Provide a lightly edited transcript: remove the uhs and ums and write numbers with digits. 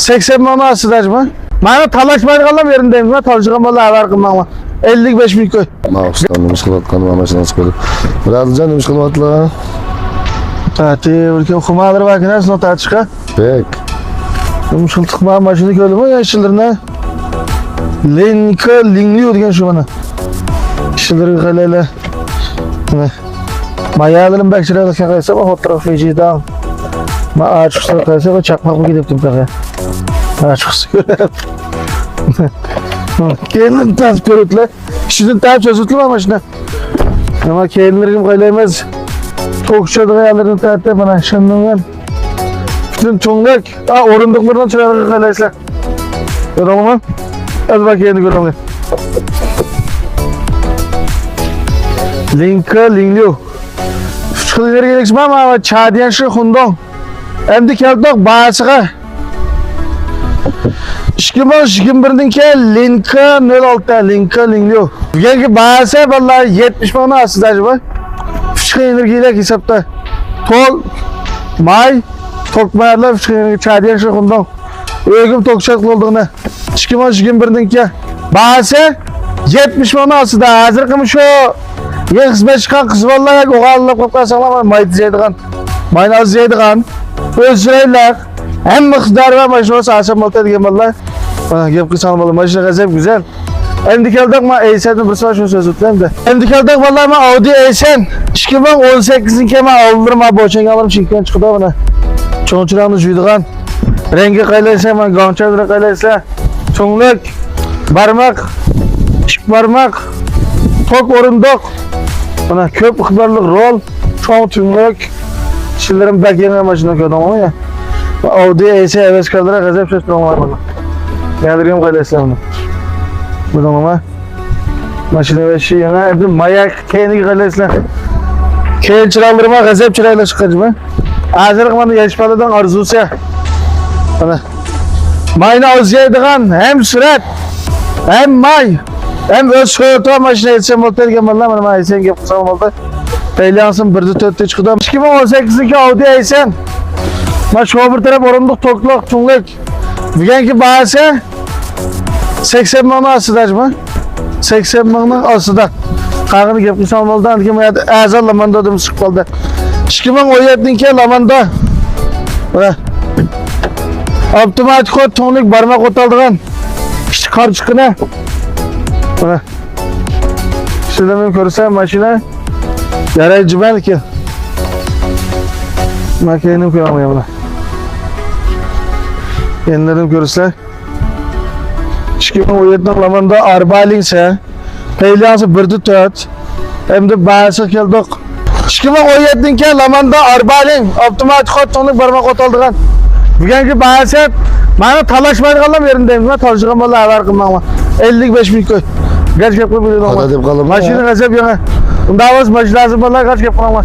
80 ming asıdajmı? Bana talaşmaydiganlar yerindeyim ben. Talaşıgan vallahi haber kılmam. 55 ming koy. Mağustan nimiz kılatkanım amaşınız koyduk. Birazcan nimiz kılatla. Tati, ülke kumadır bakınız not açıka. Pek. Muşultuk bana maşını köylü mü yaşlılarına? Linka lingliyor diyen şu bana. Yaşlıları kalele. Mayalırım bekçilere kaysa bak fotoğrafıcıyı da. Ma açıksa kaysa bak çakmak mı gidip tümkaya. Açıksa görüyorum. Kendin tas görütle. Şimdi tas çözütlü ama şimdi. Ama kendilerim kaylayamaz. Tokçadığı yerlerini tahtı bana şundan ver. Bütün çoğunluk orunduklarından çırarak kaylaysa. Görüyor musun? Hadi bak kendi görüyor musun? Linka lingliyor. Çıkıları gereksin ama çadiyen şu hundon. Hem de keldik bağısıға. 2021'den ke linka 06 linka lingliyor. Bugünkü bağısı vallahi 70 ming asıda acaba. Fışkı energiyle hesapta. Tol, may, tokmayarlar fışkı enerji çadiyen şu hundon. Ögüm tokçaklı olduğunu. 2021'den ke bağısı 70 ming asıda. Hazır kımı şu ye hizmet çıkan kız vallahi oğallap kapkasalar maydı zeydigan. Mayını az zeydigan. Özüreyler. Hem mıkdar ve maşinosu asam olta diye vallahi. Bana gep kısan vallahi maşina gazep güzel. Hem dikeldik ma Eysen'in bir savaşını söz tutayım da. Hem dikeldik vallahi ma Audi Eysen. 2018'in kema alırım ha boçen alırım şirketten çıktı bana. Çoğunçularını juyduğan. Rengi kaylaysa ma gançadırı kaylaysa. Çoğunluk. Barmak. Şık barmak. Tok orunduk. Bana köp ıkbarlık rol. Çoğun tümlük. Şillerim bek yerine maşına köydüm ama ya. Audi A8 heves kaldıra gazep söz tutmam var bana. Geldireyim kaylaysa onu. Buradan ama. Maşına ve şey yana evde mayak kendi kaylaysa. Kendi çıraldırma gazep çırayla çıkacağım ha. Hazır kımanı yaşpalıdan arzusu ya. Bana. Mayını azıydıgan hem sürat. Hem may. Hem öz soyutuğa maşına yetsem olta edeceğim valla bana ma Eysen gep kısam olta. Peyliyansın 1'de 4'te çıkıdı. 2018'deki Audi Eysen. Ma şu bir taraf orunduk tokluk, çunluk. Bugünkü bağısı 80 ming asıda mı? 80 ming asıda. Kağını gep kısam olta. Anki azal lamanda adım sık oldu. 2017'deki lamanda. Otomatik o tonluk barmak otaldıgan. İşte kar çıkına. Şurada ben görsem maşina yarayıcı belki. Makineyi koyamayayım buna. Yenilerini görürse. 2017'den lamanda arbalinse peyliyansı 1'de 4 hem de bağısı geldik. 2017'den ke lamanda arbalin otomatik tonluk barmak otaldıgan. Bugünkü bağısı bana talaşmaydiganlar yerindeyim ben. Talaşıgan vallahi haber kılmam. 55 ming koy. Kaç yapı biliyorum ama. Maşını gazep yana. Unda avaz maç lazım vallahi kaç yapı ama.